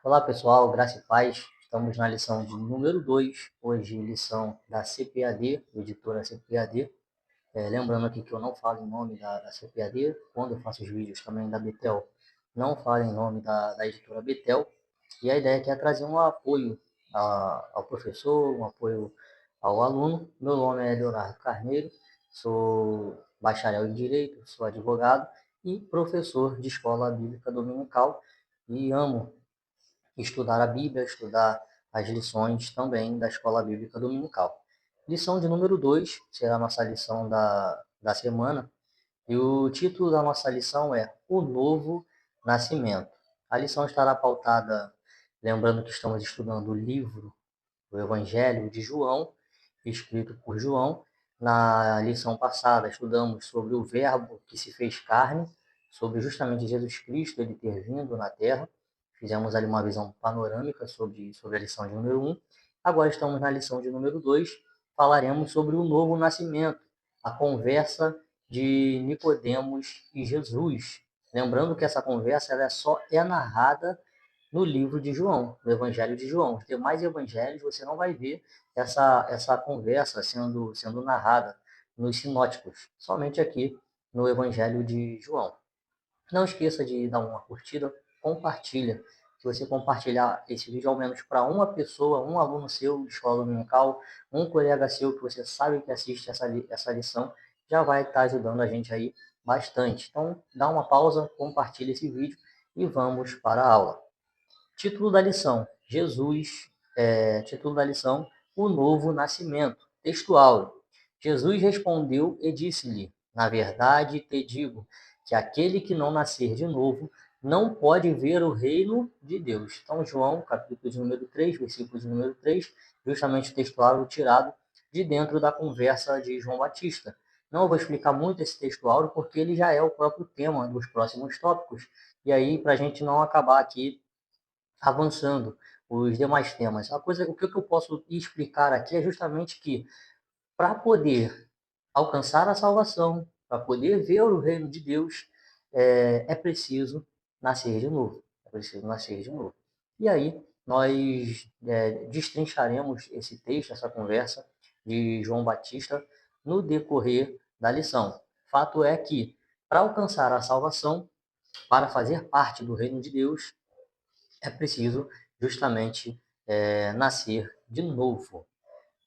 Olá pessoal, graça e paz. Estamos na lição de número 2, hoje lição da CPAD, editora CPAD. Lembrando aqui que eu não falo em nome da CPAD, quando eu faço os vídeos também da Betel, não falo em nome da editora Betel. E a ideia aqui é trazer um apoio ao professor, um apoio ao aluno. Meu nome é Leonardo Carneiro, sou bacharel em Direito, sou advogado e professor de escola bíblica dominical e amo estudar a Bíblia, estudar as lições também da Escola Bíblica Dominical. Lição de número 2 será a nossa lição da semana, e o título da nossa lição é O Novo Nascimento. A lição estará pautada, lembrando que estamos estudando o livro do Evangelho de João, escrito por João. Na lição passada, estudamos sobre o Verbo que se fez carne, sobre justamente Jesus Cristo, ele ter vindo na Terra. Fizemos ali uma visão panorâmica sobre a lição de número 1. Agora estamos na lição de número 2. Falaremos sobre o novo nascimento, a conversa de Nicodemos e Jesus. Lembrando que essa conversa ela só é narrada no livro de João, no Evangelho de João. Os demais evangelhos você não vai ver essa conversa sendo narrada nos sinóticos, somente aqui no Evangelho de João. Não esqueça de dar uma curtida, compartilha. Se você compartilhar esse vídeo ao menos para uma pessoa, um aluno seu de escola dominical, um colega seu que você sabe que assiste essa lição, já vai estar ajudando a gente aí bastante. Então, dá uma pausa, compartilha esse vídeo e vamos para a aula. Título da lição: título da lição: O Novo Nascimento. Textual: Jesus respondeu e disse-lhe: Na verdade te digo que aquele que não nascer de novo não pode ver o reino de Deus. Então, João, capítulo de número 3, versículo de número 3, justamente o textual tirado de dentro da conversa de João Batista. Não vou explicar muito esse textual porque ele já é o próprio tema dos próximos tópicos. E aí, para a gente não acabar aqui avançando os demais temas. O que eu posso explicar aqui é justamente que para poder alcançar a salvação, para poder ver o reino de Deus, é preciso nascer de novo. É preciso nascer de novo. E aí nós destrincharemos esse texto, essa conversa de João Batista no decorrer da lição. Fato é que para alcançar a salvação, para fazer parte do reino de Deus, é preciso justamente nascer de novo.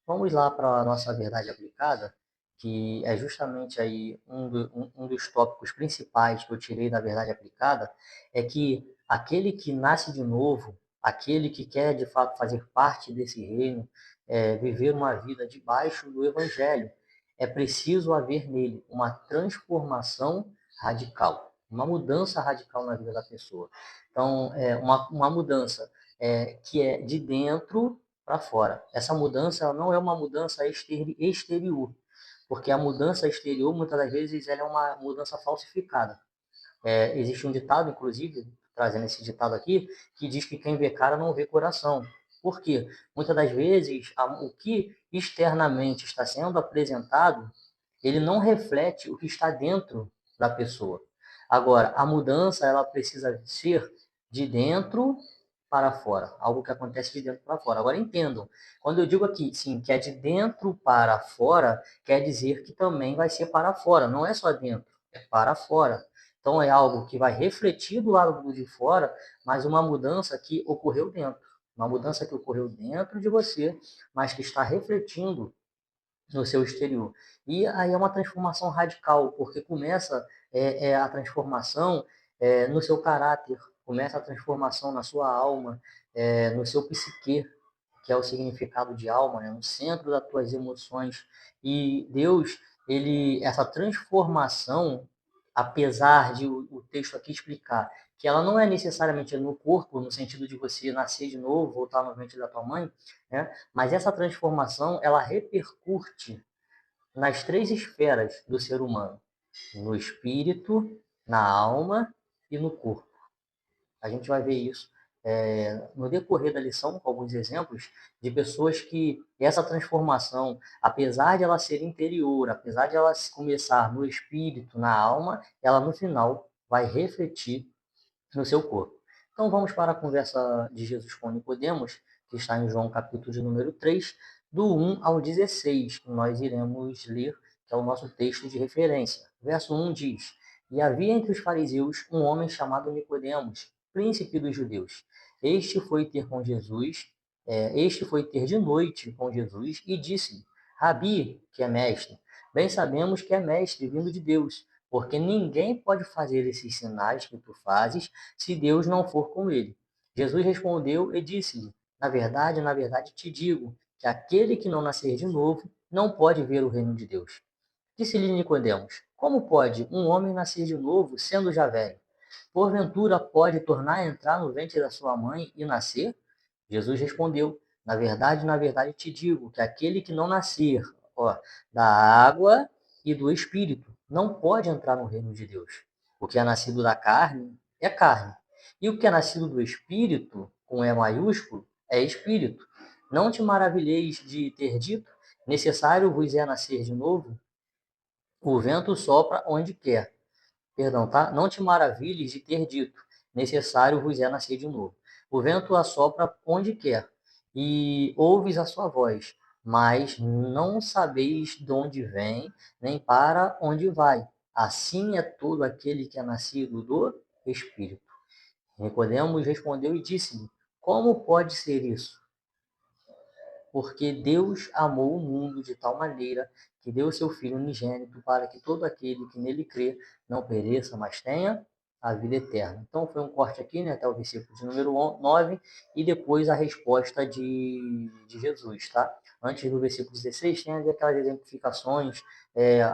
Vamos lá para a nossa verdade aplicada, que é justamente aí um dos tópicos principais que eu tirei da verdade aplicada, é que aquele que nasce de novo, aquele que quer de fato fazer parte desse reino, viver uma vida debaixo do Evangelho, é preciso haver nele uma transformação radical, uma mudança radical na vida da pessoa. Então, uma mudança que é de dentro para fora. Essa mudança ela não é uma mudança exterior, porque a mudança exterior, muitas das vezes, ela é uma mudança falsificada. Existe um ditado, inclusive, trazendo esse ditado aqui, que diz que quem vê cara não vê coração. Por quê? Muitas das vezes, o que externamente está sendo apresentado, ele não reflete o que está dentro da pessoa. Agora, a mudança ela precisa ser de dentro para fora, algo que acontece de dentro para fora. Agora entendam, quando eu digo aqui, sim, que é de dentro para fora, quer dizer que também vai ser para fora, não é só dentro, é para fora. Então é algo que vai refletir do lado de fora, mas uma mudança que ocorreu dentro. Uma mudança que ocorreu dentro de você, mas que está refletindo no seu exterior. E aí é uma transformação radical, porque começa a transformação no seu caráter, começa a transformação na sua alma, no seu psique, que é o significado de alma, né? No centro das tuas emoções. E Deus, essa transformação, apesar de o texto aqui explicar que ela não é necessariamente no corpo, no sentido de você nascer de novo, voltar no ventre da tua mãe, né? Mas essa transformação, ela repercute nas três esferas do ser humano: no espírito, na alma e no corpo. A gente vai ver isso no decorrer da lição, com alguns exemplos de pessoas que essa transformação, apesar de ela ser interior, apesar de ela começar no espírito, na alma, ela no final vai refletir no seu corpo. Então vamos para a conversa de Jesus com Nicodemos, que está em João capítulo de número 3, do 1 ao 16, que nós iremos ler, que é o nosso texto de referência. Verso 1 diz: E havia entre os fariseus um homem chamado Nicodemos, príncipe dos judeus. Este foi ter de noite com Jesus e disse-lhe: Rabi, que é mestre, bem sabemos que é mestre vindo de Deus, porque ninguém pode fazer esses sinais que tu fazes se Deus não for com ele. Jesus respondeu e disse-lhe: na verdade te digo que aquele que não nascer de novo não pode ver o reino de Deus. Disse-lhe Nicodemos: Como pode um homem nascer de novo, sendo já velho? Porventura pode tornar a entrar no ventre da sua mãe e nascer? Jesus respondeu: na verdade te digo que aquele que não nascer, da água e do espírito não pode entrar no reino de Deus. O que é nascido da carne é carne, e o que é nascido do espírito, com E maiúsculo, é espírito. Não te maravilheis de ter dito: necessário vos é nascer de novo? O vento sopra onde quer. Perdão, tá? Não te maravilhes de ter dito: necessário vos é nascer de novo. O vento assopra onde quer, e ouves a sua voz, mas não sabeis de onde vem, nem para onde vai. Assim é todo aquele que é nascido do Espírito. Nicodemos respondeu e disse-lhe: Como pode ser isso? Porque Deus amou o mundo de tal maneira que deu o seu Filho unigênito para que todo aquele que nele crê não pereça, mas tenha a vida eterna. Então foi um corte aqui, né, até o versículo de número 9, e depois a resposta de Jesus, tá? Antes do versículo 16 tem ali aquelas exemplificações,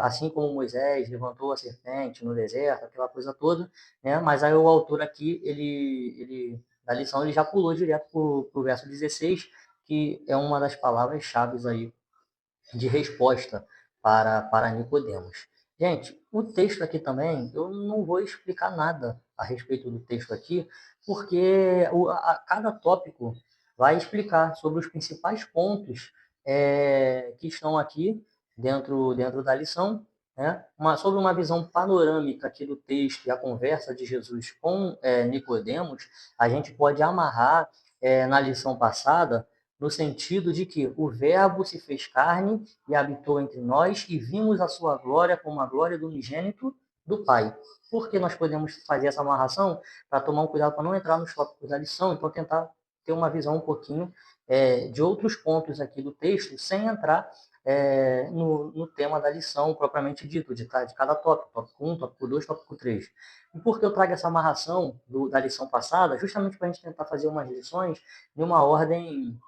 assim como Moisés levantou a serpente no deserto, aquela coisa toda, né? Mas aí o autor aqui, da lição, ele já pulou direto para o verso 16, que é uma das palavras-chave aí de resposta para Nicodemos. Gente, o texto aqui também, eu não vou explicar nada a respeito do texto aqui, porque cada tópico vai explicar sobre os principais pontos que estão aqui dentro da lição, né? Sobre uma visão panorâmica aqui do texto e a conversa de Jesus com Nicodemos, a gente pode amarrar na lição passada no sentido de que o Verbo se fez carne e habitou entre nós e vimos a sua glória como a glória do unigênito do Pai. Por que nós podemos fazer essa amarração? Para tomar um cuidado para não entrar nos tópicos da lição, então tentar ter uma visão um pouquinho de outros pontos aqui do texto, sem entrar no tema da lição propriamente dito, de cada tópico, tópico 1, tópico 2, tópico 3. E por que eu trago essa amarração da lição passada? Justamente para a gente tentar fazer umas lições de uma ordem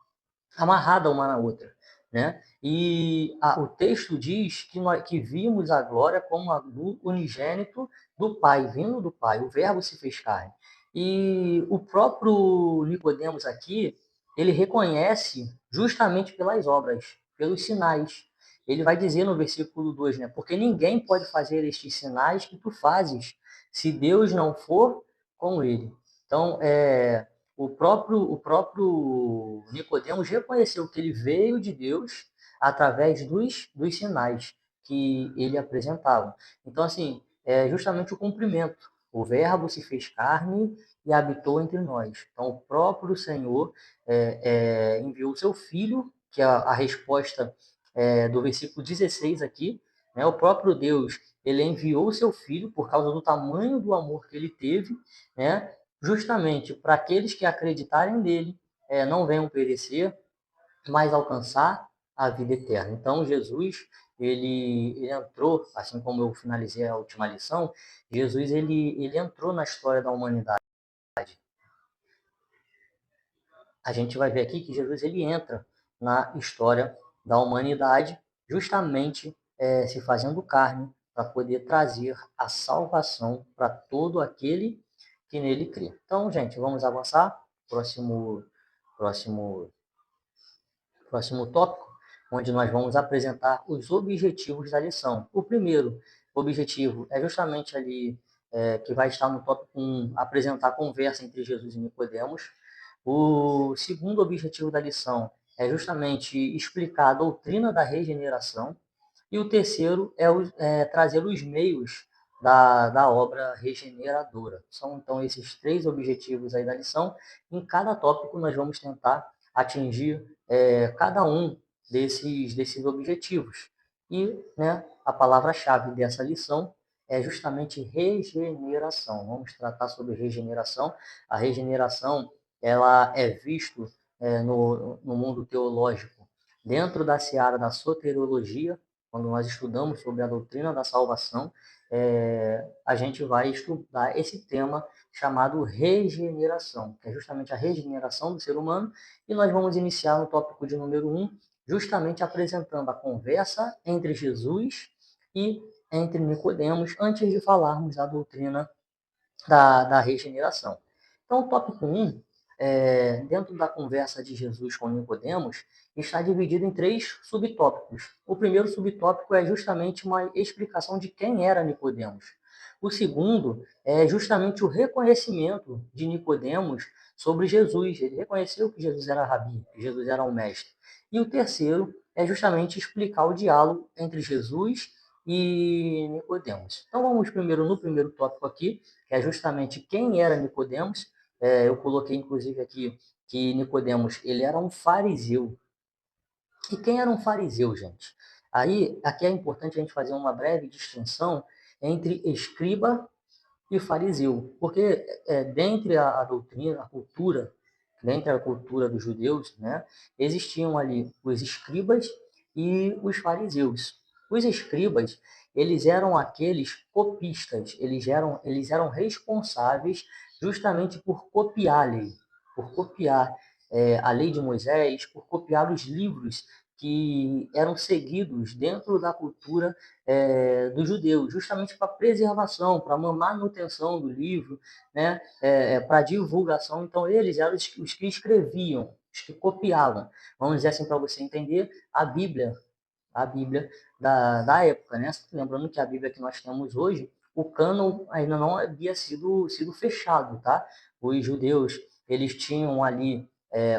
amarrada uma na outra, né? E o texto diz que vimos a glória como a do unigênito do Pai, vindo do Pai, o Verbo se fez carne. E o próprio Nicodemos aqui, ele reconhece justamente pelas obras, pelos sinais. Ele vai dizer no versículo 2, né? Porque ninguém pode fazer estes sinais que tu fazes, se Deus não for com ele. Então, o próprio Nicodemos reconheceu que ele veio de Deus através dos sinais que ele apresentava. Então, assim, é justamente o cumprimento. O Verbo se fez carne e habitou entre nós. Então, o próprio Senhor enviou o seu Filho, que é a resposta do versículo 16 aqui, né? O próprio Deus, ele enviou o seu Filho por causa do tamanho do amor que ele teve, né? Justamente para aqueles que acreditarem nele, não venham perecer, mas alcançar a vida eterna. Então, Jesus, ele entrou, assim como eu finalizei a última lição, Jesus, ele entrou na história da humanidade. A gente vai ver aqui que Jesus, ele entra na história da humanidade, justamente se fazendo carne, para poder trazer a salvação para todo aquele que nele crê. Então, gente, vamos avançar. Próximo, próximo, próximo tópico, onde nós vamos apresentar os objetivos da lição. O primeiro objetivo é justamente ali, que vai estar no tópico 1, apresentar a conversa entre Jesus e Nicodemos. O segundo objetivo da lição é justamente explicar a doutrina da regeneração. E o terceiro é trazer os meios da obra regeneradora. São, então, esses três objetivos aí da lição. Em cada tópico, nós vamos tentar atingir cada um desses objetivos. E, né, a palavra-chave dessa lição é justamente regeneração. Vamos tratar sobre regeneração. A regeneração, ela é visto no mundo teológico dentro da seara da soteriologia, quando nós estudamos sobre a doutrina da salvação, a gente vai estudar esse tema chamado regeneração, que é justamente a regeneração do ser humano, e nós vamos iniciar no tópico de número 1, justamente apresentando a conversa entre Jesus e entre Nicodemos, antes de falarmos da doutrina da regeneração. Então, o tópico 1, dentro da conversa de Jesus com Nicodemos, está dividido em três subtópicos. O primeiro subtópico é justamente uma explicação de quem era Nicodemos. O segundo é justamente o reconhecimento de Nicodemos sobre Jesus. Ele reconheceu que Jesus era rabi, que Jesus era um mestre. E o terceiro é justamente explicar o diálogo entre Jesus e Nicodemos. Então vamos primeiro no primeiro tópico aqui, que é justamente quem era Nicodemos. Eu coloquei inclusive aqui que Nicodemos ele era um fariseu. E quem era um fariseu, gente? Aí aqui é importante a gente fazer uma breve distinção entre escriba e fariseu, porque dentre a doutrina, a cultura, dentre a cultura dos judeus, né, existiam ali os escribas e os fariseus. Os escribas, eles eram aqueles copistas, eles eram responsáveis justamente por copiar a lei, por copiar a lei de Moisés, por copiar os livros que eram seguidos dentro da cultura dos judeus, justamente para preservação, para manutenção do livro, né, para divulgação. Então, eles eram os que escreviam, os que copiavam. Vamos dizer assim, para você entender, a Bíblia da época. Né? Lembrando que a Bíblia que nós temos hoje, o cânon ainda não havia sido fechado. Tá? Os judeus eles tinham ali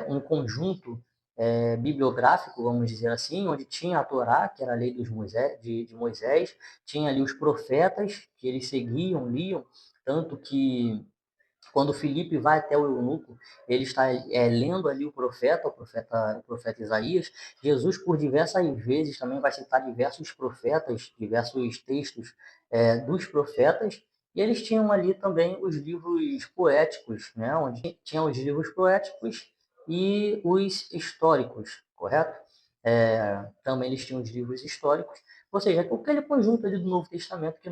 um conjunto bibliográfico, vamos dizer assim, onde tinha a Torá, que era a lei de Moisés, tinha ali os profetas, que eles seguiam, liam, tanto que quando Filipe vai até o eunuco, ele está lendo ali o profeta Isaías. Jesus, por diversas vezes, também vai citar diversos profetas, diversos textos dos profetas, e eles tinham ali também os livros poéticos, né? Onde tinham os livros poéticos e os históricos, correto? Também eles tinham os livros históricos, ou seja, aquele conjunto ali do Novo Testamento que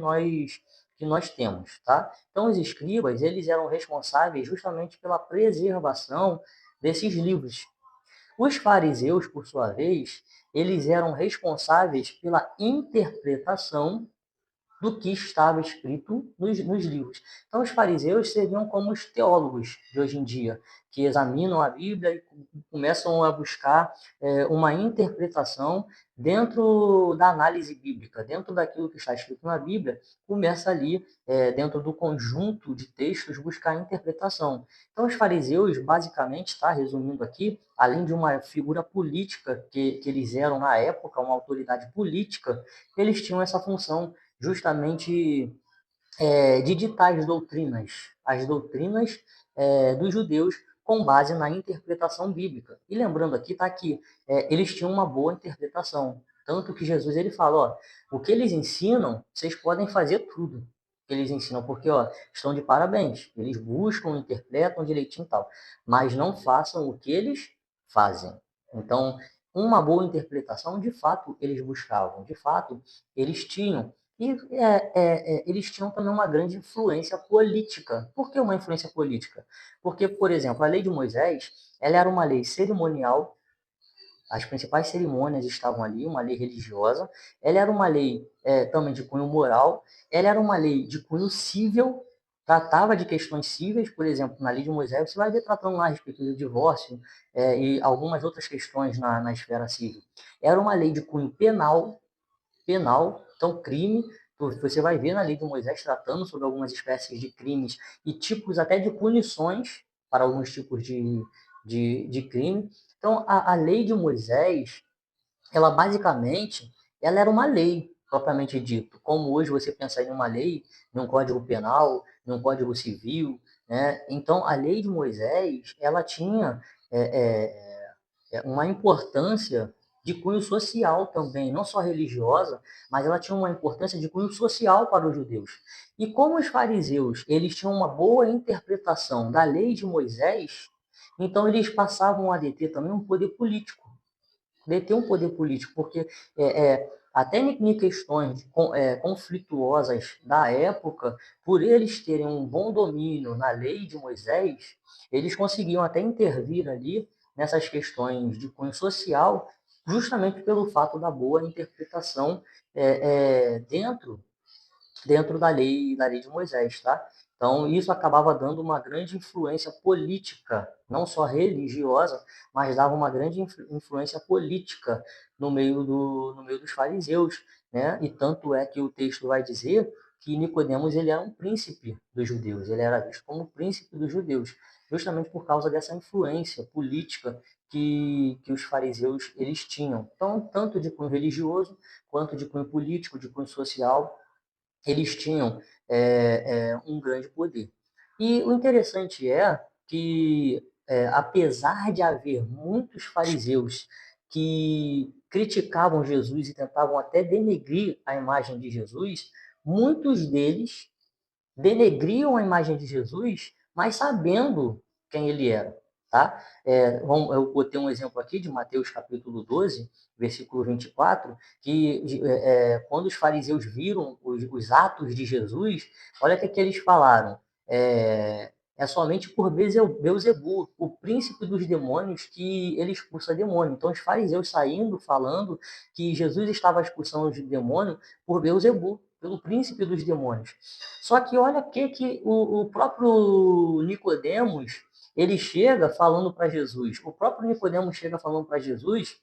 nós temos, tá? Então, os escribas, eles eram responsáveis justamente pela preservação desses livros. Os fariseus, por sua vez, eles eram responsáveis pela interpretação do que estava escrito nos livros. Então, os fariseus seriam como os teólogos de hoje em dia, que examinam a Bíblia e começam a buscar uma interpretação dentro da análise bíblica, dentro daquilo que está escrito na Bíblia, começa ali, dentro do conjunto de textos, buscar a interpretação. Então, os fariseus, basicamente, está resumindo aqui, além de uma figura política que eles eram na época, uma autoridade política, eles tinham essa função justamente de ditar as doutrinas dos judeus com base na interpretação bíblica. E lembrando aqui, tá que eles tinham uma boa interpretação. Tanto que Jesus ele fala, ó, o que eles ensinam, vocês podem fazer tudo que eles ensinam, porque ó, estão de parabéns. Eles buscam, interpretam direitinho e tal, mas não façam o que eles fazem. Então, uma boa interpretação, de fato, eles buscavam, de fato, eles tinham. E eles tinham também uma grande influência política. Por que uma influência política? Porque, por exemplo, a lei de Moisés, ela era uma lei cerimonial, as principais cerimônias estavam ali, uma lei religiosa, ela era uma lei também de cunho moral, ela era uma lei de cunho cível, tratava de questões cíveis, por exemplo, na lei de Moisés, você vai ver tratando lá a respeito do divórcio e algumas outras questões na esfera civil. Era uma lei de cunho penal, então crime, você vai ver na lei de Moisés tratando sobre algumas espécies de crimes e tipos até de punições para alguns tipos de crime. Então, a lei de Moisés, ela basicamente, ela era uma lei. propriamente dito, como hoje você pensa em uma lei, num código penal, num código civil, né? Então, a lei de Moisés, ela tinha uma importância de cunho social também, não só religiosa, mas ela tinha uma importância de cunho social para os judeus. E como os fariseus, eles tinham uma boa interpretação da lei de Moisés, então eles passavam a deter também um poder político, deter um poder político, porque até em questões conflituosas da época, por eles terem um bom domínio na lei de Moisés, eles conseguiam até intervir ali nessas questões de cunho social, justamente pelo fato da boa interpretação dentro da lei de Moisés, tá? Então, isso acabava dando uma grande influência política, não só religiosa, mas dava uma grande influência política no meio dos fariseus, né? E tanto é que o texto vai dizer que Nicodemos ele era um príncipe dos judeus, ele era visto como príncipe dos judeus, justamente por causa dessa influência política que os fariseus eles tinham. Então, tanto de cunho religioso, quanto de cunho político, de cunho social, eles tinham um grande poder. E o interessante é que, apesar de haver muitos fariseus que criticavam Jesus e tentavam até denegrir a imagem de Jesus, muitos deles denegriam a imagem de Jesus, mas sabendo quem ele era. Tá? Eu botei um exemplo aqui de Mateus capítulo 12, versículo 24, que quando os fariseus viram os atos de Jesus, olha o que eles falaram. É somente por Beelzebul, o príncipe dos demônios, que ele expulsa demônio. Então, os fariseus saindo, falando que Jesus estava expulsando os demônios por Beelzebul, pelo príncipe dos demônios. Só que olha que o próprio Nicodemos, ele chega falando para Jesus. O próprio Nicodemos chega falando para Jesus,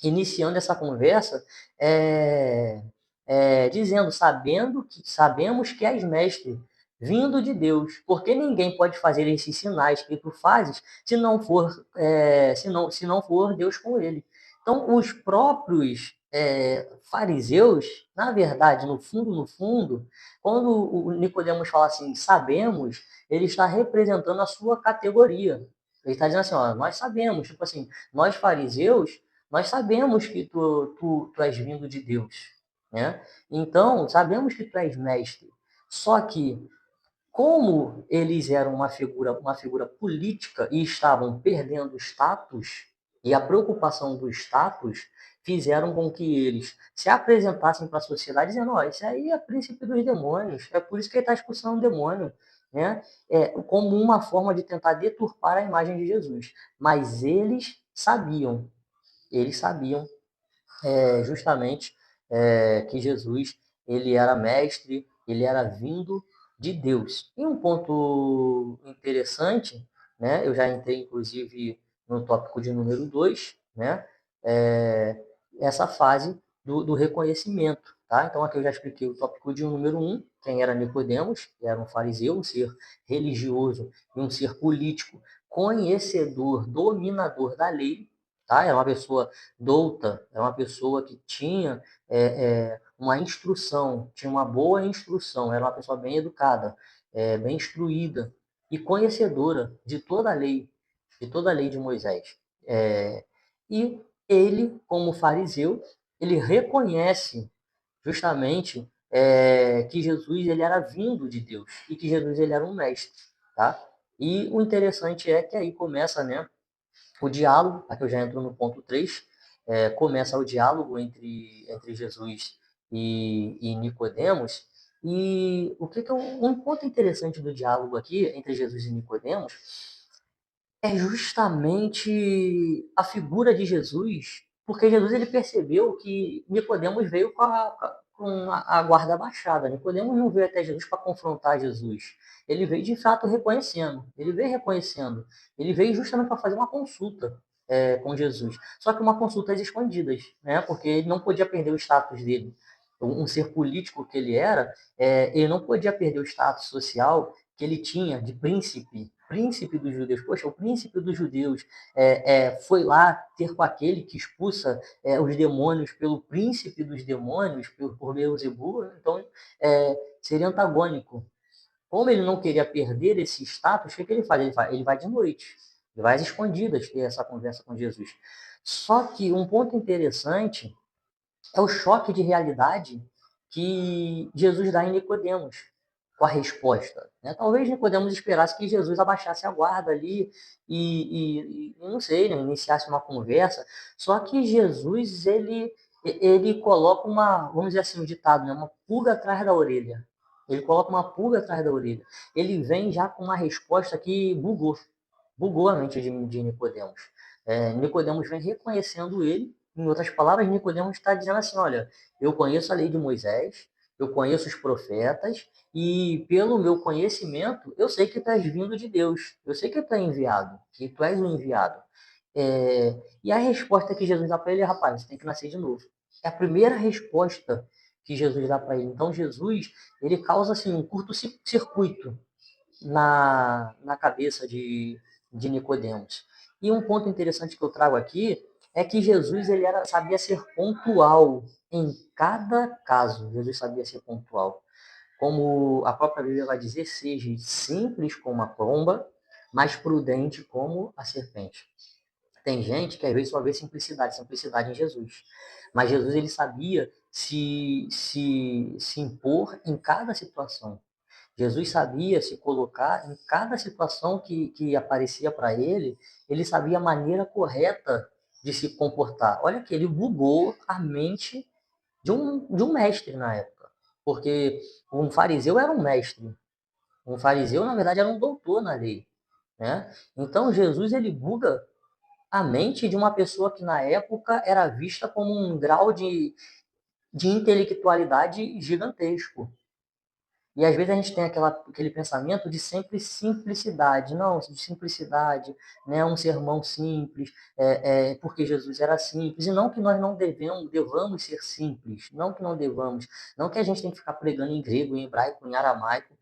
iniciando essa conversa, dizendo, sabemos que és mestre, vindo de Deus, porque ninguém pode fazer esses sinais que tu fazes se não for Deus com ele. Então, os próprios fariseus, na verdade, no fundo, quando o Nicodemos fala assim, sabemos, ele está representando a sua categoria. Ele está dizendo assim, ó, nós sabemos, tipo assim, nós fariseus, nós sabemos que tu és vindo de Deus, né? Então, sabemos que tu és mestre. Só que, como eles eram uma figura política e estavam perdendo status, e a preocupação do status fizeram com que eles se apresentassem para a sociedade dizendo, ó, isso aí é príncipe dos demônios, é por isso que ele está expulsando o demônio, né? Como uma forma de tentar deturpar a imagem de Jesus. Mas eles sabiam justamente que Jesus ele era mestre, ele era vindo de Deus. E um ponto interessante, né, eu já entrei inclusive no tópico de número 2, né, é, essa fase do reconhecimento. Tá? Então aqui eu já expliquei o tópico de número 1, quem era Nicodemos, que era um fariseu, um ser religioso e um ser político, conhecedor, dominador da lei, tá? Era uma pessoa douta, é uma pessoa que tinha uma instrução, tinha uma boa instrução, era uma pessoa bem educada, bem instruída e conhecedora de toda a lei de Moisés. E ele, como fariseu, ele reconhece justamente que Jesus ele era vindo de Deus e que Jesus ele era um mestre, tá? E o interessante é que aí começa, né, o diálogo, aqui eu já entro no ponto 3, começa o diálogo entre Jesus e Nicodemos, e um ponto interessante do diálogo aqui entre Jesus e Nicodemos é justamente a figura de Jesus, porque Jesus ele percebeu que Nicodemos veio com a guarda baixada. Nicodemos não veio até Jesus para confrontar Jesus. Ele veio de fato reconhecendo. Ele veio justamente para fazer uma consulta com Jesus. Só que uma consulta às escondidas, né? Porque ele não podia perder o status dele. Um ser político que ele era, ele não podia perder o status social que ele tinha de príncipe, príncipe dos judeus. Poxa, o príncipe dos judeus foi lá ter com aquele que expulsa os demônios pelo príncipe dos demônios, por Beelzebub, então seria antagônico. Como ele não queria perder esse status, o que ele faz? Ele vai de noite, ele vai às escondidas ter essa conversa com Jesus. Só que um ponto interessante é o choque de realidade que Jesus dá em Nicodemos com a resposta. Né? Talvez Nicodemos esperasse que Jesus abaixasse a guarda ali e não sei, né, iniciasse uma conversa. Só que Jesus ele coloca uma, vamos dizer assim, um ditado, né, uma pulga atrás da orelha. Ele coloca uma pulga atrás da orelha. Ele vem já com uma resposta que bugou a mente de Nicodemos. Nicodemos vem reconhecendo ele. Em outras palavras, Nicodemos está dizendo assim: olha, eu conheço a lei de Moisés, eu conheço os profetas, e pelo meu conhecimento, eu sei que tu és vindo de Deus, eu sei que tu és enviado, que tu és o enviado. E a resposta que Jesus dá para ele é: rapaz, você tem que nascer de novo. É a primeira resposta que Jesus dá para ele. Então, Jesus, ele causa assim, um curto-circuito na cabeça de Nicodemos. E um ponto interessante que eu trago aqui é que Jesus sabia ser pontual em cada caso. Jesus sabia ser pontual. Como a própria Bíblia vai dizer, seja simples como a pomba, mas prudente como a serpente. Tem gente que às vezes só vê simplicidade em Jesus. Mas Jesus ele sabia se impor em cada situação. Jesus sabia se colocar em cada situação que aparecia para ele, ele sabia a maneira correta de se comportar. Olha que ele bugou a mente de um mestre na época. Porque um fariseu era um mestre. Um fariseu, na verdade, era um doutor na lei. Né? Então, Jesus ele buga a mente de uma pessoa que na época era vista como um grau de intelectualidade gigantesco. E às vezes a gente tem aquele pensamento de sempre simplicidade, não, de simplicidade, né, um sermão simples, porque Jesus era simples, e não que nós não devamos ser simples, não que não devamos, não que a gente tem que ficar pregando em grego, em hebraico, em aramaico,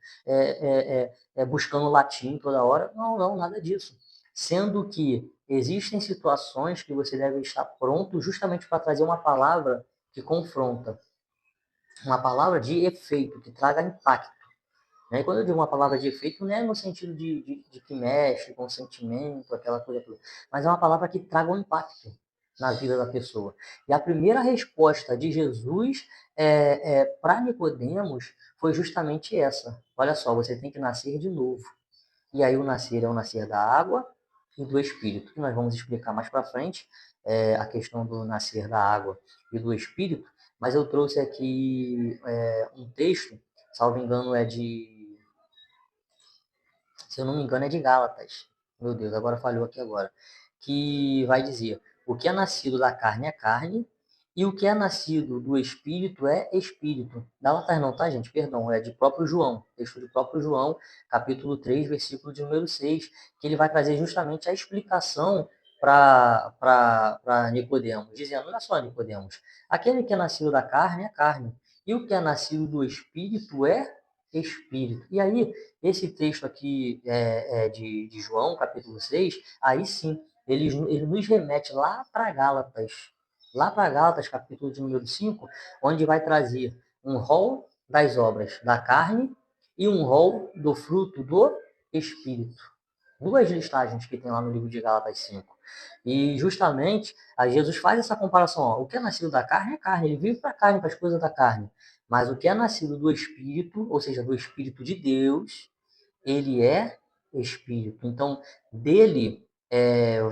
buscando latim toda hora, não, não, nada disso. Sendo que existem situações que você deve estar pronto justamente para trazer uma palavra que confronta, uma palavra de efeito, que traga impacto. Né? E quando eu digo uma palavra de efeito, não é no sentido de que mexe com o sentimento, aquela coisa toda, mas é uma palavra que traga um impacto na vida da pessoa. E a primeira resposta de Jesus para Nicodemos foi justamente essa. Olha só, você tem que nascer de novo. E aí o nascer é o nascer da água e do Espírito, que nós vamos explicar mais para frente, a questão do nascer da água e do Espírito, mas eu trouxe aqui um texto, salvo engano se eu não me engano é de Gálatas, meu Deus, agora falhou aqui agora, que vai dizer, o que é carne, e o que é nascido do Espírito é Espírito. Gálatas não, tá, gente? Perdão, é de próprio João, texto de próprio João, capítulo 3, versículo de número 6, que ele vai trazer justamente a explicação para Nicodemos, dizendo, olha só, Nicodemos, aquele que é nascido da carne é carne, e o que é nascido do Espírito é Espírito. E aí, esse texto aqui de João, capítulo 6, aí sim, ele nos remete lá para Gálatas, capítulo de número 5, onde vai trazer um rol das obras da carne e um rol do fruto do Espírito. Duas listagens que tem lá no livro de Gálatas 5. E justamente, a Jesus faz essa comparação. Ó, o que é nascido da carne é carne, ele vive para a carne, para as coisas da carne. Mas o que é nascido do Espírito, ou seja, do Espírito de Deus, ele é Espírito. Então, dele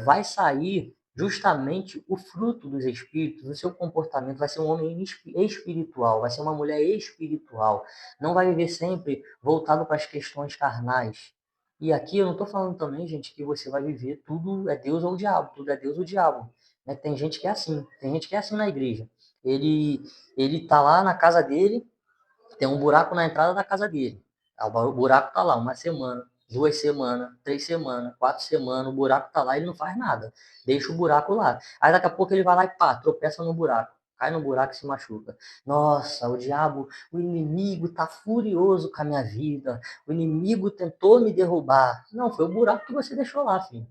vai sair justamente o fruto dos Espíritos, o seu comportamento vai ser um homem espiritual, vai ser uma mulher espiritual. Não vai viver sempre voltado para as questões carnais. E aqui eu não estou falando também, gente, que você vai viver tudo é Deus ou o diabo, tudo é Deus ou o diabo. Né? Tem gente que é assim, tem gente que é assim na igreja. Ele tá lá na casa dele, tem um buraco na entrada da casa dele. O buraco tá lá uma semana, 2 semanas, 3 semanas, 4 semanas, o buraco tá lá e ele não faz nada. Deixa o buraco lá. Aí daqui a pouco ele vai lá e pá, tropeça no buraco. cai no buraco e se machuca. Nossa, o diabo, o inimigo está furioso com a minha vida, o inimigo tentou me derrubar. Não, foi o buraco que você deixou lá, filho.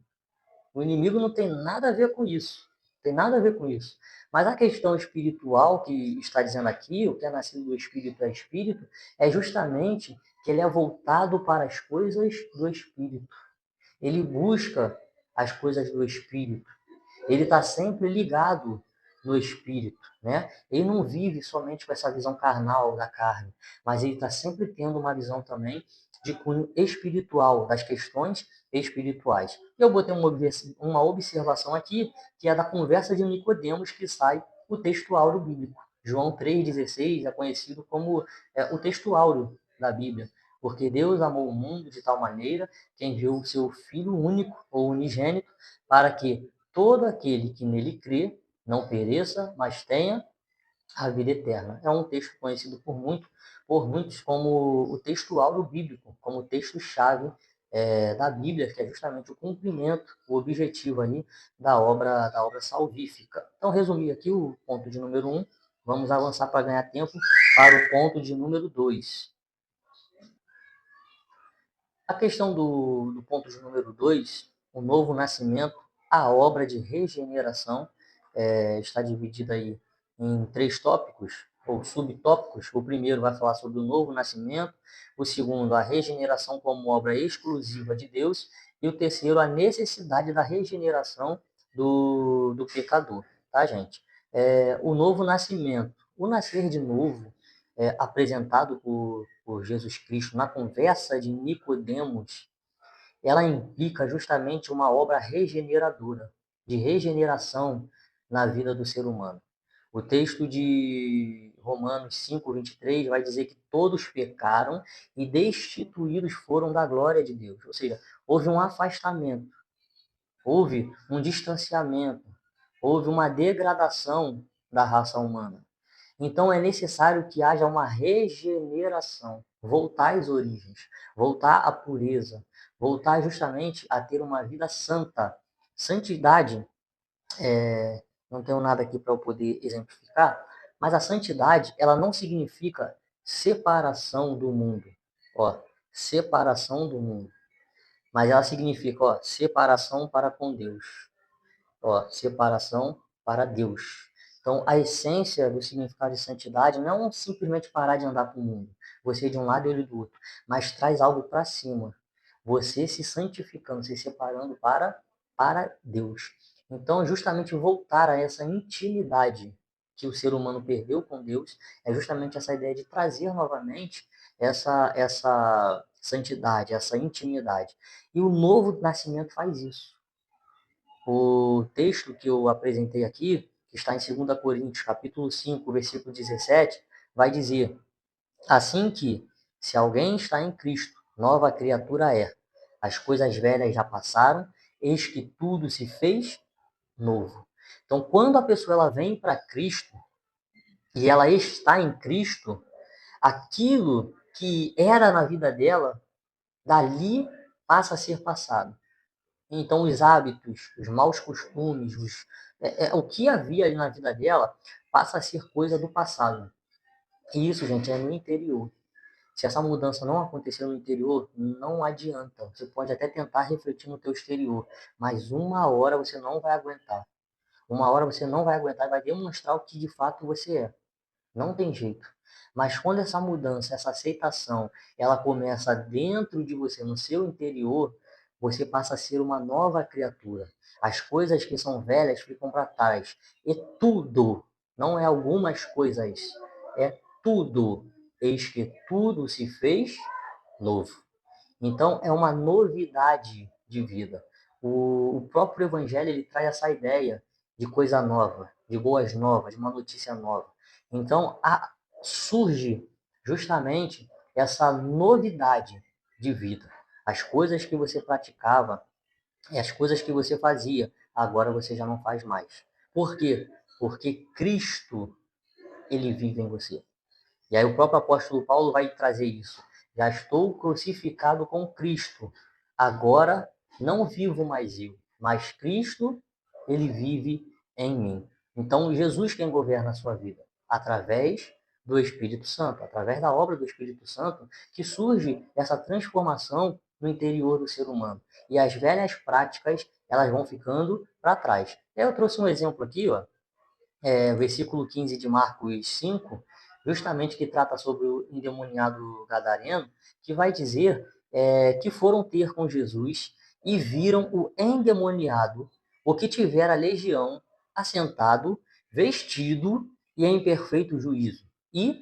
O inimigo não tem nada a ver com isso. Tem nada a ver com isso. Mas a questão espiritual que está dizendo aqui, o que é nascido do espírito, é justamente que ele é voltado para as coisas do espírito. Ele busca as coisas do espírito. Ele está sempre ligado no espírito, né? Ele não vive somente com essa visão carnal da carne, mas ele está sempre tendo uma visão também de cunho espiritual, das questões espirituais. Eu botei uma observação aqui, que é da conversa de Nicodemos, que sai o texto áureo bíblico. João 3,16 é conhecido como o texto áureo da Bíblia, porque Deus amou o mundo de tal maneira que enviou o seu Filho único ou unigênito para que todo aquele que nele crê não pereça, mas tenha a vida eterna. É um texto conhecido por muitos como o texto áureo bíblico, como o texto-chave da Bíblia, que é justamente o cumprimento, o objetivo aí da obra salvífica. Então, resumir aqui o ponto de número 1, vamos avançar para ganhar tempo para o ponto de número 2. A questão do ponto de número 2, o novo nascimento, a obra de regeneração, está dividida aí em 3 tópicos, ou subtópicos. O primeiro vai falar sobre o novo nascimento, o segundo, a regeneração como obra exclusiva de Deus, e o terceiro, a necessidade da regeneração do pecador, tá, gente? O novo nascimento, o nascer de novo, apresentado por Jesus Cristo na conversa de Nicodemos, ela implica justamente uma obra regeneradora, de regeneração na vida do ser humano. O texto de Romanos 5:23 vai dizer que todos pecaram e destituídos foram da glória de Deus. Ou seja, houve um afastamento, houve um distanciamento, houve uma degradação da raça humana. Então é necessário que haja uma regeneração, voltar às origens, voltar à pureza, voltar justamente a ter uma vida santa. Santidade, não tenho nada aqui para eu poder exemplificar, mas a santidade, ela não significa separação do mundo. Ó, separação do mundo. Mas ela significa, ó, separação para com Deus. Ó, separação para Deus. Então, a essência do significado de santidade não é simplesmente parar de andar com o mundo, você de um lado e ele do outro, mas traz algo para cima. Você se santificando, se separando para Deus. Então, justamente voltar a essa intimidade que o ser humano perdeu com Deus, é justamente essa ideia de trazer novamente essa santidade, essa intimidade. E o novo nascimento faz isso. O texto que eu apresentei aqui, que está em 2 Coríntios, capítulo 5, versículo 17, vai dizer: assim que, se alguém está em Cristo, nova criatura é. As coisas velhas já passaram, eis que tudo se fez novo. Então, quando a pessoa ela vem para Cristo e ela está em Cristo, aquilo que era na vida dela, dali passa a ser passado. Então, os hábitos, os maus costumes, o que havia ali na vida dela passa a ser coisa do passado. E isso, gente, é no interior. Se essa mudança não acontecer no interior, não adianta. Você pode até tentar refletir no teu exterior, mas uma hora você não vai aguentar. Uma hora você não vai aguentar e vai demonstrar o que de fato você é. Não tem jeito. Mas quando essa mudança, essa aceitação, ela começa dentro de você, no seu interior, você passa a ser uma nova criatura. As coisas que são velhas ficam para trás. E tudo, não é algumas coisas, é tudo. Eis que tudo se fez novo. Então, é uma novidade de vida. O próprio Evangelho ele traz essa ideia de coisa nova, de boas novas, de uma notícia nova. Então, surge justamente essa novidade de vida. As coisas que você praticava e as coisas que você fazia, agora você já não faz mais. Por quê? Porque Cristo, ele vive em você. E aí o próprio apóstolo Paulo vai trazer isso. Já estou crucificado com Cristo. Agora não vivo mais eu, mas Cristo, ele vive em mim. Então, Jesus quem governa a sua vida, através do Espírito Santo, através da obra do Espírito Santo, que surge essa transformação no interior do ser humano. E as velhas práticas, elas vão ficando para trás. Eu trouxe um exemplo aqui, ó, versículo 15 de Marcos 5, justamente que trata sobre o endemoniado gadareno, que vai dizer que foram ter com Jesus e viram o endemoniado, o que tivera legião, assentado, vestido e em perfeito juízo. E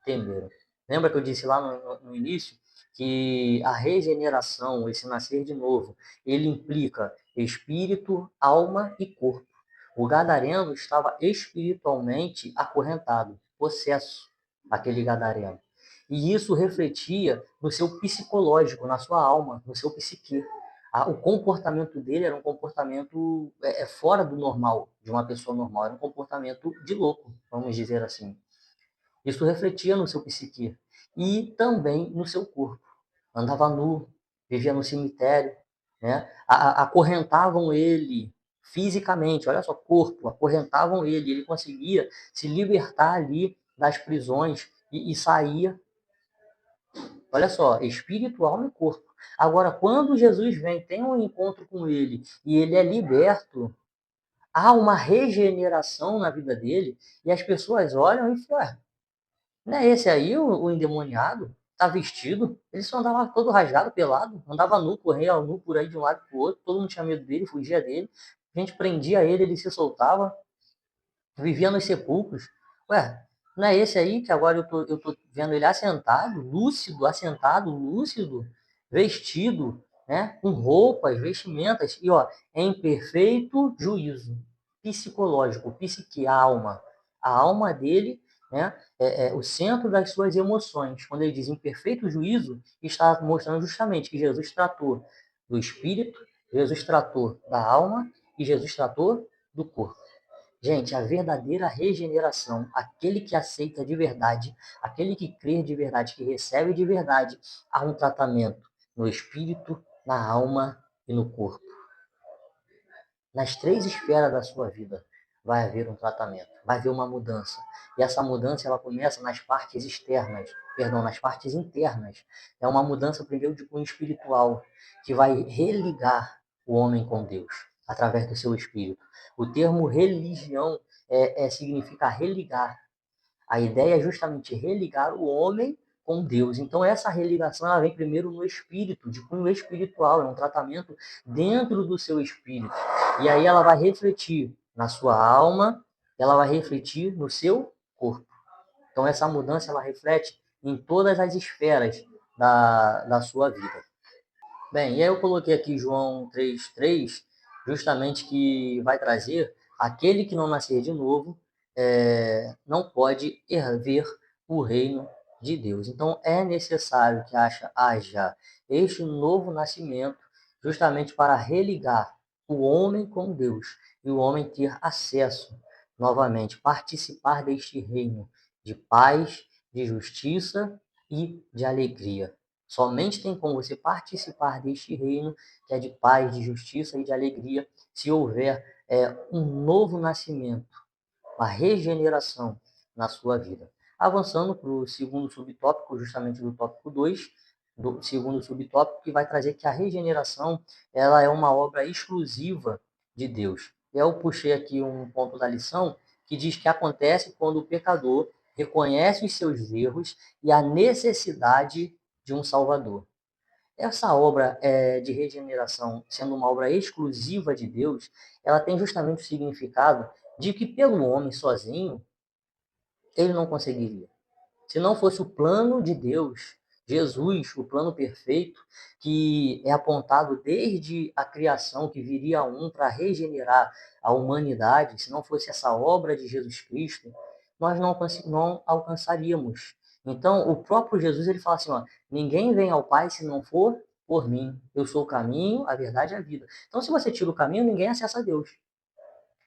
temeram. Lembra que eu disse lá no início que a regeneração, esse nascer de novo, ele implica espírito, alma e corpo. O gadareno estava espiritualmente acorrentado, possesso, aquele gadareno. E isso refletia no seu psicológico, na sua alma, no seu psique. O comportamento dele era um comportamento fora do normal, de uma pessoa normal. Era um comportamento de louco, vamos dizer assim. Isso refletia no seu psique e também no seu corpo. Andava nu, vivia no cemitério, né? Acorrentavam ele fisicamente, olha só, corpo, acorrentavam ele conseguia se libertar ali das prisões e saía, olha só, espírito, alma e corpo. Agora, quando Jesus vem, tem um encontro com ele e ele é liberto, há uma regeneração na vida dele e as pessoas olham e falam, não é esse aí o endemoniado? Tá vestido? Ele só andava todo rasgado, pelado, andava nu, corria nu por aí de um lado pro outro, todo mundo tinha medo dele, fugia dele. A gente prendia ele, ele se soltava, vivia nos sepulcros. Ué, não é esse aí que agora eu tô vendo ele assentado, lúcido, vestido, né, com roupas, vestimentas, e ó, em perfeito juízo psicológico, psique, a alma. A alma dele, né, é o centro das suas emoções. Quando ele diz em perfeito juízo, está mostrando justamente que Jesus tratou do espírito, Jesus tratou da alma e Jesus tratou do corpo. Gente, a verdadeira regeneração, aquele que aceita de verdade, aquele que crê de verdade, que recebe de verdade, há um tratamento no espírito, na alma e no corpo. Nas três esferas da sua vida vai haver um tratamento, vai haver uma mudança. E essa mudança ela começa nas partes externas, perdão, nas partes internas. É uma mudança primeiro de cunho espiritual, que vai religar o homem com Deus, através do seu espírito. O termo religião significa religar. A ideia é justamente religar o homem com Deus. Então, essa religação ela vem primeiro no espírito, de cunho espiritual, é um tratamento dentro do seu espírito. E aí ela vai refletir na sua alma, ela vai refletir no seu corpo. Então, essa mudança ela reflete em todas as esferas da sua vida. Bem, e aí eu coloquei aqui João 3,3, justamente que vai trazer aquele que não nascer de novo não pode ver o reino de Deus. Então é necessário que haja este novo nascimento justamente para religar o homem com Deus e o homem ter acesso novamente, participar deste reino de paz, de justiça e de alegria. Somente tem como você participar deste reino, que é de paz, de justiça e de alegria, se houver um novo nascimento, uma regeneração na sua vida. Avançando para o segundo subtópico, justamente do tópico 2, do segundo subtópico, que vai trazer que a regeneração ela é uma obra exclusiva de Deus. Eu puxei aqui um ponto da lição que diz que acontece quando o pecador reconhece os seus erros e a necessidade de um Salvador. Essa obra de regeneração, sendo uma obra exclusiva de Deus, ela tem justamente o significado de que pelo homem sozinho, ele não conseguiria. Se não fosse o plano de Deus, Jesus, o plano perfeito, que é apontado desde a criação, que viria um para regenerar a humanidade, se não fosse essa obra de Jesus Cristo, nós não alcançaríamos. Então, o próprio Jesus ele fala assim, ó, ninguém vem ao Pai se não for por mim. Eu sou o caminho, a verdade e a vida. Então, se você tira o caminho, ninguém acessa a Deus.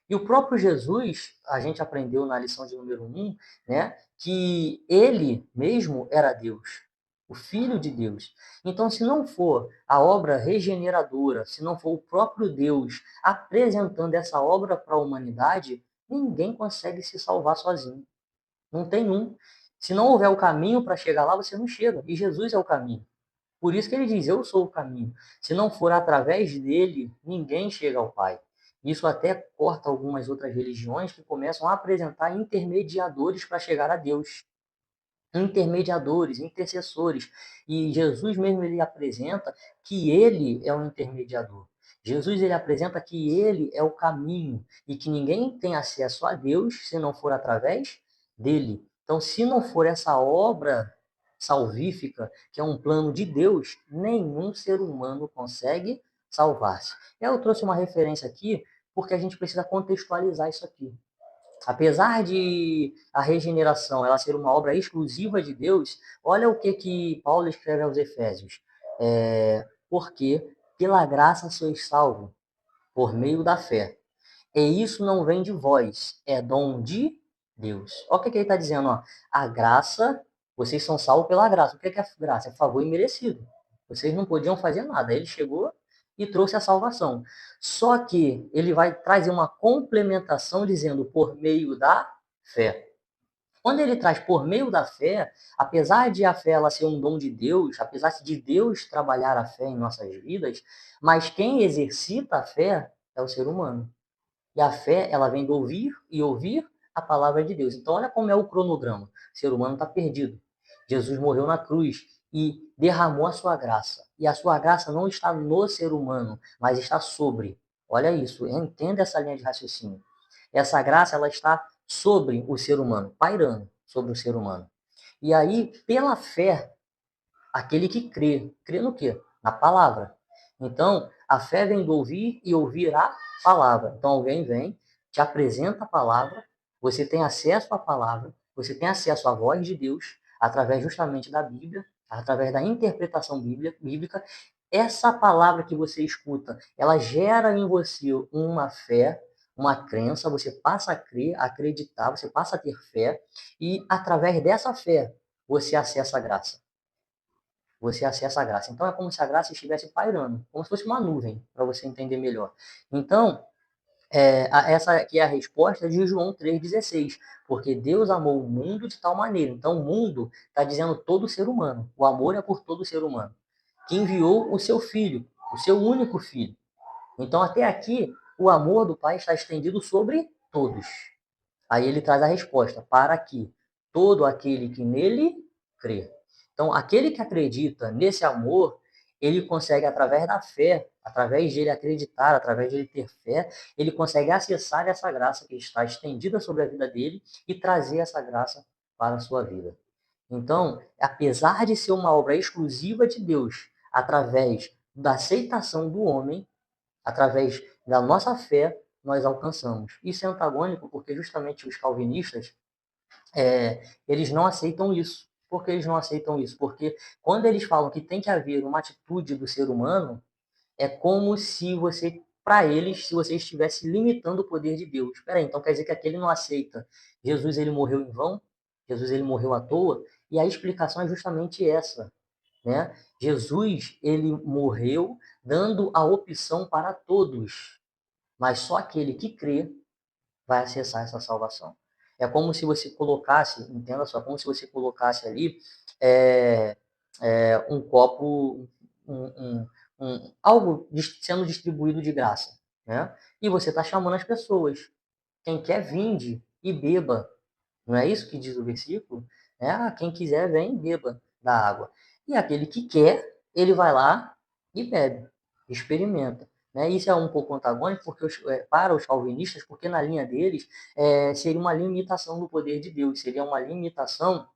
E o próprio Jesus, a gente aprendeu na lição de número 1, né, que ele mesmo era Deus, o Filho de Deus. Então, se não for a obra regeneradora, se não for o próprio Deus apresentando essa obra para a humanidade, Ninguém consegue se salvar sozinho. Não tem um. Se não houver o caminho para chegar lá, você não chega. E Jesus é o caminho. Por isso que ele diz: Eu sou o caminho. Se não for através dele, ninguém chega ao Pai. Isso até corta algumas outras religiões que começam a apresentar intermediadores para chegar a Deus. Intermediadores, intercessores. E Jesus mesmo ele apresenta que ele é o intermediador. Jesus ele apresenta que ele é o caminho e que ninguém tem acesso a Deus se não for através dele. Então, se não for essa obra salvífica, que é um plano de Deus, nenhum ser humano consegue salvar-se. Eu trouxe uma referência aqui porque a gente precisa contextualizar isso aqui. Apesar de a regeneração ela ser uma obra exclusiva de Deus, olha o que Paulo escreve aos Efésios. Porque pela graça sois salvos, por meio da fé. E isso não vem de vós, é dom de Deus. Olha o que ele está dizendo. Ó. A graça, vocês são salvos pela graça. O que é a graça? É favor imerecido. Vocês não podiam fazer nada. Ele chegou e trouxe a salvação. Só que ele vai trazer uma complementação dizendo por meio da fé. Quando ele traz por meio da fé, apesar de a fé ela ser um dom de Deus, apesar de Deus trabalhar a fé em nossas vidas, mas quem exercita a fé é o ser humano. E a fé, ela vem do ouvir e ouvir a palavra de Deus. Então, olha como é o cronograma. O ser humano está perdido. Jesus morreu na cruz e derramou a sua graça. E a sua graça não está no ser humano, mas está sobre. Olha isso, entenda essa linha de raciocínio. Essa graça, ela está sobre o ser humano, pairando sobre o ser humano. E aí, pela fé, aquele que crê, crê no quê? Na palavra. Então, a fé vem do ouvir e ouvir a palavra. Então, alguém vem, te apresenta a palavra, você tem acesso à palavra, você tem acesso à voz de Deus, através justamente da Bíblia, através da interpretação bíblica. Essa palavra que você escuta, ela gera em você uma fé, uma crença, você passa a crer, a acreditar, você passa a ter fé, e através dessa fé, você acessa a graça. Você acessa a graça. Então é como se a graça estivesse pairando, como se fosse uma nuvem, para você entender melhor. Então, essa aqui é a resposta de João 3,16. Porque Deus amou o mundo de tal maneira. Então, o mundo está dizendo todo ser humano. O amor é por todo ser humano. Que enviou o seu filho, o seu único filho. Então, até aqui, o amor do Pai está estendido sobre todos. Aí ele traz a resposta, para que todo aquele que nele crê. Então, aquele que acredita nesse amor, ele consegue, através da fé, através de ele acreditar, através de ele ter fé, ele consegue acessar essa graça que está estendida sobre a vida dele e trazer essa graça para a sua vida. Então, apesar de ser uma obra exclusiva de Deus, através da aceitação do homem, através da nossa fé, nós alcançamos. Isso é antagônico porque justamente os calvinistas, eles não aceitam isso. Por que eles não aceitam isso? Porque quando eles falam que tem que haver uma atitude do ser humano, é como se você, para eles, se você estivesse limitando o poder de Deus. Espera aí, então quer dizer que aquele não aceita. Jesus ele morreu em vão? Jesus ele morreu à toa? E a explicação é justamente essa, né? Jesus ele morreu dando a opção para todos, mas só aquele que crê vai acessar essa salvação. É como se você colocasse, entenda só, como se você colocasse ali é, um copo, algo sendo distribuído de graça, né? E você está chamando as pessoas. Quem quer, vinde e beba. Não é isso que diz o versículo? Quem quiser, vem e beba da água. E aquele que quer, ele vai lá e bebe, experimenta. Né? Isso é um pouco antagônico porque para os calvinistas, porque na linha deles seria uma limitação do poder de Deus, seria uma limitação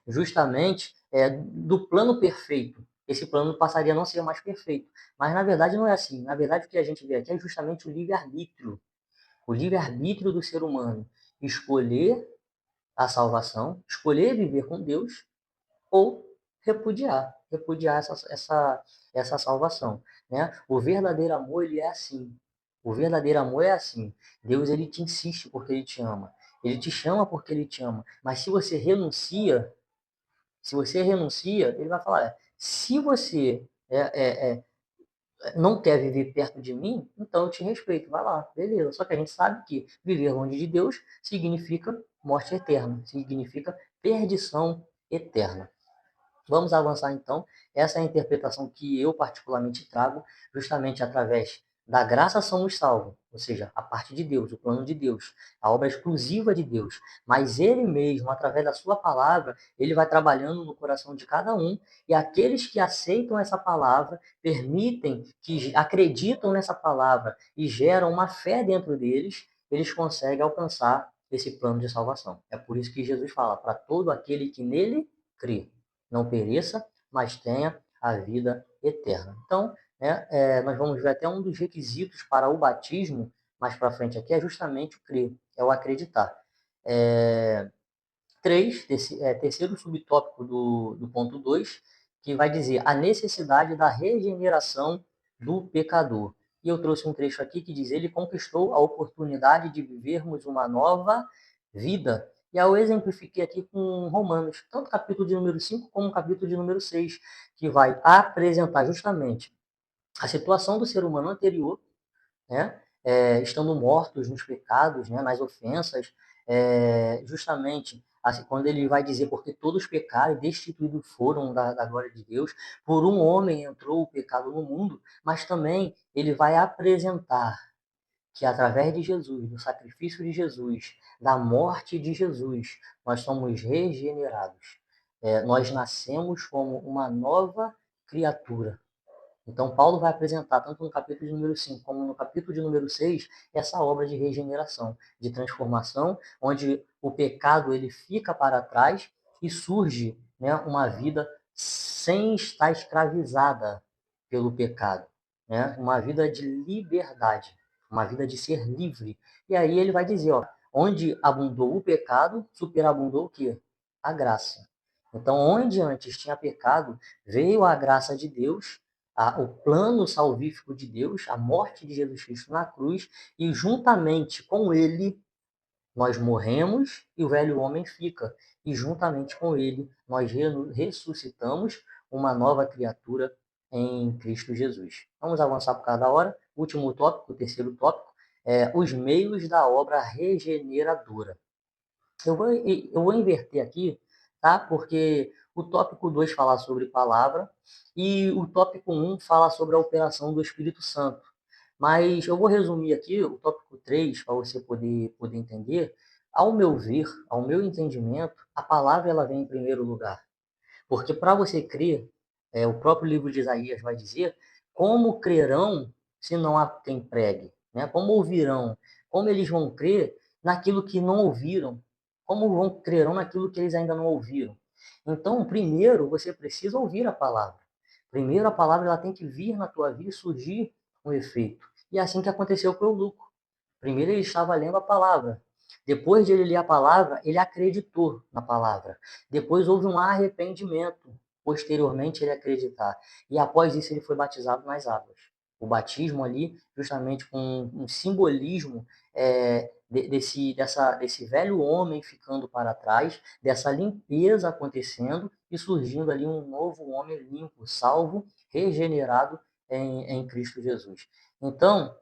justamente do plano perfeito. Esse plano passaria a não ser mais perfeito. Mas na verdade não é assim. Na verdade o que a gente vê aqui é justamente o livre-arbítrio do ser humano. Escolher a salvação, escolher viver com Deus ou repudiar essa salvação, né? O verdadeiro amor ele é assim. O verdadeiro amor é assim. Deus ele te insiste porque ele te ama. Ele te chama porque ele te ama. Mas se você renuncia, ele vai falar: se você não quer viver perto de mim, então eu te respeito, vai lá, beleza. Só que a gente sabe que viver longe de Deus significa morte eterna, significa perdição eterna. Vamos avançar então. Essa é a interpretação que eu particularmente trago, justamente através da graça somos salvos, ou seja, a parte de Deus, o plano de Deus, a obra exclusiva de Deus. Mas Ele mesmo, através da sua palavra, Ele vai trabalhando no coração de cada um, e aqueles que aceitam essa palavra, permitem, que acreditam nessa palavra e geram uma fé dentro deles, eles conseguem alcançar esse plano de salvação. É por isso que Jesus fala, para todo aquele que nele crê não pereça, mas tenha a vida eterna. Então, nós vamos ver até um dos requisitos para o batismo, mais para frente aqui, é justamente o crer, é o acreditar. Terceiro subtópico do ponto 2, que vai dizer a necessidade da regeneração do pecador. E eu trouxe um trecho aqui que diz: ele conquistou a oportunidade de vivermos uma nova vida. E eu exemplifiquei aqui com Romanos, tanto o capítulo de número 5 como o capítulo de número 6, que vai apresentar justamente a situação do ser humano anterior, né? Estando mortos nos pecados, né? Nas ofensas, justamente assim, quando ele vai dizer porque todos pecaram e destituídos foram da glória de Deus, por um homem entrou o pecado no mundo, mas também ele vai apresentar que através de Jesus, do sacrifício de Jesus, da morte de Jesus, nós somos regenerados. Nós nascemos como uma nova criatura. Então, Paulo vai apresentar, tanto no capítulo de número 5 como no capítulo de número 6, essa obra de regeneração, de transformação, onde o pecado ele fica para trás e surge, né, uma vida sem estar escravizada pelo pecado, né? Uma vida de liberdade, uma vida de ser livre. E aí ele vai dizer, ó, onde abundou o pecado, superabundou o quê? A graça. Então, onde antes tinha pecado, veio a graça de Deus, o plano salvífico de Deus, a morte de Jesus Cristo na cruz, e juntamente com ele nós morremos e o velho homem fica. E juntamente com ele nós ressuscitamos uma nova criatura em Cristo Jesus. Vamos avançar por cada hora. Último tópico, o terceiro tópico, os meios da obra regeneradora. Eu vou inverter aqui, tá? Porque o tópico 2 fala sobre palavra e o tópico 1 fala sobre a operação do Espírito Santo. Mas eu vou resumir aqui o tópico 3 para você poder entender. Ao meu ver, ao meu entendimento, a palavra ela vem em primeiro lugar. Porque para você crer, o próprio livro de Isaías vai dizer, como crerão se não há quem pregue? Né? Como ouvirão? Como eles vão crer naquilo que não ouviram? Como crerão naquilo que eles ainda não ouviram? Então, primeiro, você precisa ouvir a palavra. Primeiro, a palavra ela tem que vir na tua vida e surgir um efeito. E é assim que aconteceu com o Eunuco. Primeiro ele estava lendo a palavra. Depois de ele ler a palavra, ele acreditou na palavra. Depois houve um arrependimento. Posteriormente ele acreditar. E após isso ele foi batizado nas águas. O batismo ali, justamente com um simbolismo desse velho homem ficando para trás, dessa limpeza acontecendo e surgindo ali um novo homem limpo, salvo, regenerado em Cristo Jesus. Então,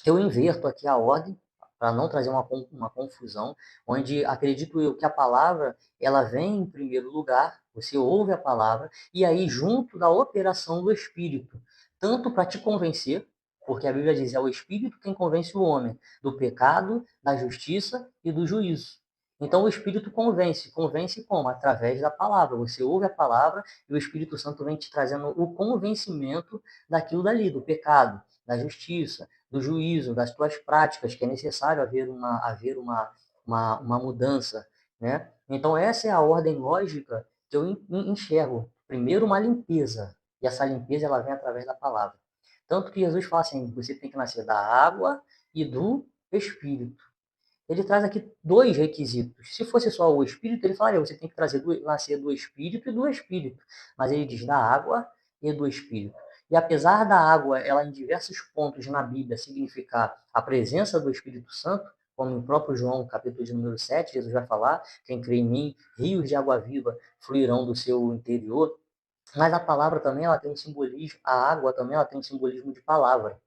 eu inverto aqui a ordem para não trazer uma confusão, onde acredito eu que a palavra ela vem em primeiro lugar, você ouve a palavra, e aí junto da operação do Espírito, tanto para te convencer, porque a Bíblia diz, é o Espírito quem convence o homem do pecado, da justiça e do juízo. Então o Espírito convence. Convence como? Através da palavra. Você ouve a palavra e o Espírito Santo vem te trazendo o convencimento daquilo dali, do pecado, da justiça, do juízo, das tuas práticas, que é necessário haver uma mudança, né? Então, essa é a ordem lógica que eu enxergo. Primeiro, uma limpeza, e essa limpeza ela vem através da palavra. Tanto que Jesus fala assim, você tem que nascer da água e do Espírito. Ele traz aqui dois requisitos. Se fosse só o Espírito, ele falaria, você tem que nascer do Espírito e do Espírito. Mas ele diz da água e do Espírito. E apesar da água, ela em diversos pontos na Bíblia significar a presença do Espírito Santo, como em próprio João, capítulo de número 7, Jesus vai falar, quem crê em mim, rios de água viva fluirão do seu interior. Mas a palavra também, ela tem um simbolismo, a água também, ela tem um simbolismo de palavra.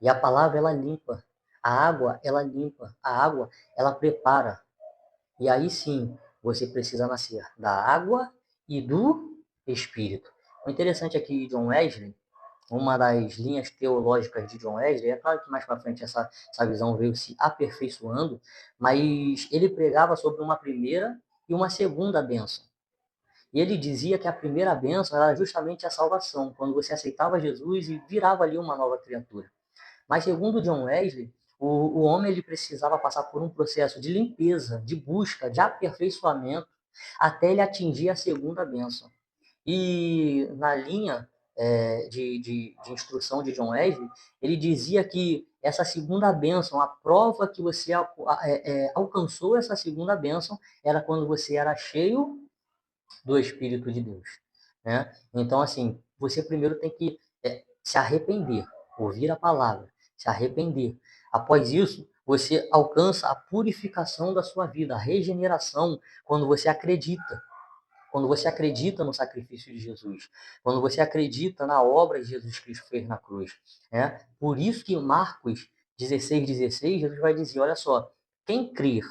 E a palavra, ela limpa. A água, ela limpa. A água, ela prepara. E aí sim, você precisa nascer da água e do Espírito. O interessante aqui, John Wesley, uma das linhas teológicas de John Wesley, é claro que mais para frente essa visão veio se aperfeiçoando, mas ele pregava sobre uma primeira e uma segunda bênção. E ele dizia que a primeira bênção era justamente a salvação, quando você aceitava Jesus e virava ali uma nova criatura. Mas segundo John Wesley, o homem ele precisava passar por um processo de limpeza, de busca, de aperfeiçoamento, até ele atingir a segunda bênção. E na linha de instrução de John Wesley, ele dizia que essa segunda bênção, a prova que você alcançou essa segunda bênção, era quando você era cheio do Espírito de Deus. Né? Então, assim, você primeiro tem que se arrepender, ouvir a palavra, se arrepender. Após isso, você alcança a purificação da sua vida, a regeneração, quando você acredita. Quando você acredita no sacrifício de Jesus, quando você acredita na obra que Jesus Cristo fez na cruz. Né? Por isso que Marcos 16:16, Jesus vai dizer, olha só, quem crer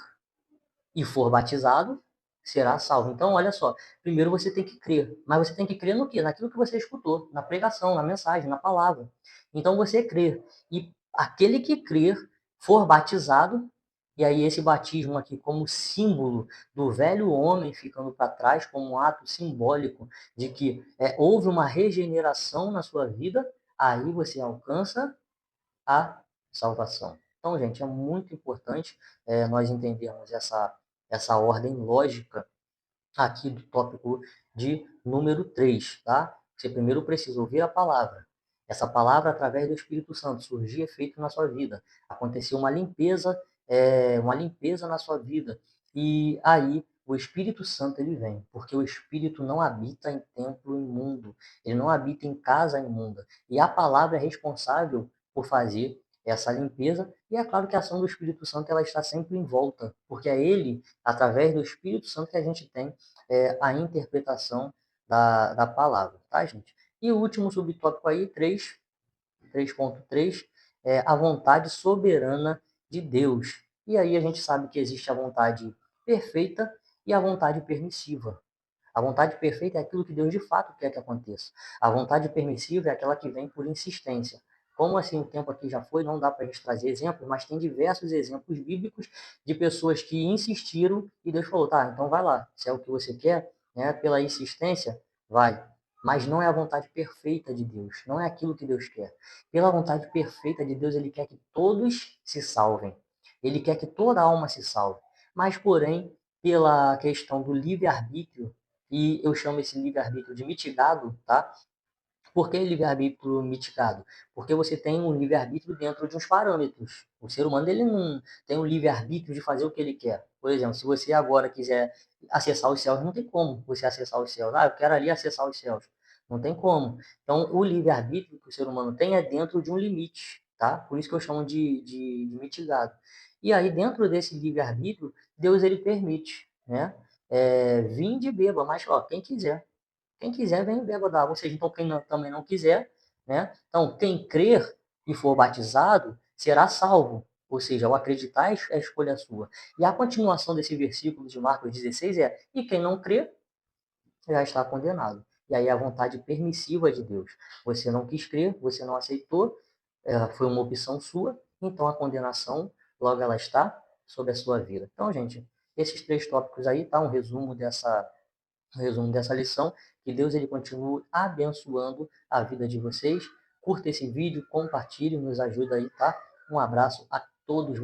e for batizado, será salvo. Então, olha só, primeiro você tem que crer, mas você tem que crer no quê? Naquilo que você escutou, na pregação, na mensagem, na palavra. Então, você crê. E aquele que crer, for batizado, e aí esse batismo aqui como símbolo do velho homem ficando para trás, como um ato simbólico de que houve uma regeneração na sua vida, aí você alcança a salvação. Então, gente, é muito importante nós entendermos essa ordem lógica aqui do tópico de número 3, tá? Você primeiro precisa ouvir a palavra. Essa palavra, através do Espírito Santo, surgia efeito na sua vida. Aconteceu uma limpeza na sua vida. E aí, o Espírito Santo, ele vem, porque o Espírito não habita em templo imundo. Ele não habita em casa imunda. E a palavra é responsável por fazer essa limpeza. E é claro que a ação do Espírito Santo ela está sempre em volta, porque é ele, através do Espírito Santo, que a gente tem a interpretação da palavra, tá, gente? E o último subtópico aí, 3.3, é a vontade soberana de Deus. E aí a gente sabe que existe a vontade perfeita e a vontade permissiva. A vontade perfeita é aquilo que Deus de fato quer que aconteça. A vontade permissiva é aquela que vem por insistência. Como assim o tempo aqui já foi, não dá para a gente trazer exemplos, mas tem diversos exemplos bíblicos de pessoas que insistiram e Deus falou, tá, então vai lá, se é o que você quer, né, pela insistência, vai. Mas não é a vontade perfeita de Deus, não é aquilo que Deus quer. Pela vontade perfeita de Deus, Ele quer que todos se salvem. Ele quer que toda alma se salve. Mas, porém, pela questão do livre-arbítrio, e eu chamo esse livre-arbítrio de mitigado, tá? Por que livre-arbítrio mitigado? Porque você tem um livre-arbítrio dentro de uns parâmetros. O ser humano ele não tem um livre-arbítrio de fazer o que ele quer. Por exemplo, se você agora quiser acessar os céus, não tem como você acessar os céus. Ah, eu quero ali acessar os céus. Não tem como. Então, o livre-arbítrio que o ser humano tem é dentro de um limite, tá? Por isso que eu chamo de mitigado. E aí, dentro desse livre-arbítrio, Deus ele permite, né? Vinde e beba, mas ó, quem quiser, vem e beba da água. Ou seja, então quem também não quiser, né? Então, quem crer e for batizado será salvo. Ou seja, ao acreditar é a escolha sua. E a continuação desse versículo de Marcos 16 é: e quem não crê já está condenado. E aí a vontade permissiva de Deus. Você não quis crer, você não aceitou, foi uma opção sua, então a condenação, logo ela está sobre a sua vida. Então, gente, esses 3 tópicos aí, tá? Um resumo dessa lição. Que Deus ele continue abençoando a vida de vocês. Curta esse vídeo, compartilhe, nos ajuda aí, tá? Um abraço a todos.